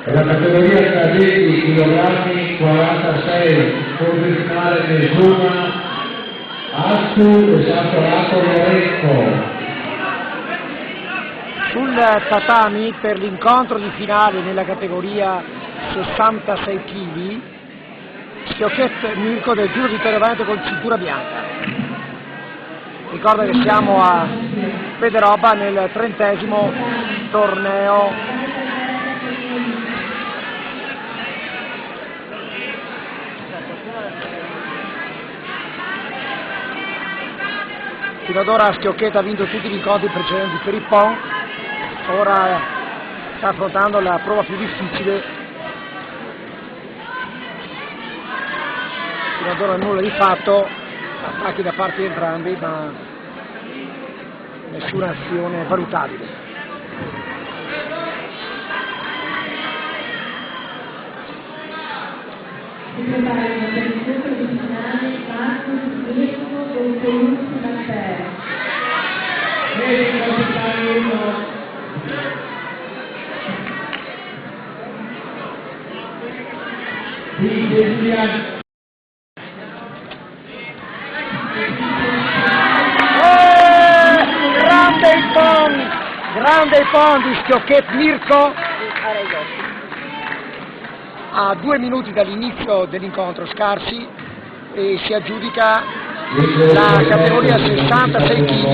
La categoria cadetti chilogrammi 46, scontro finale nessuna, Astu e Sant'Orato Lorenzo. Sul tatami per l'incontro di finale nella categoria 66 kg, Schiocchetta Mirko del Giro di Vittorio Veneto con cintura bianca. Ricorda che siamo a Federoba nel 30° torneo fino ad ora Schiocchetta ha vinto tutti gli incontri precedenti per il Pon, ora sta affrontando la prova più difficile, fino ad ora nulla di fatto, attacchi da parte di entrambi ma nessuna azione valutabile. Si preparano per l'incontro di finale Marcus Mirko del Toulouse Master. Grande il pon di Schiocchetta Mirko a 2 minuti dall'inizio dell'incontro scarsi e si aggiudica la categoria 66 kg.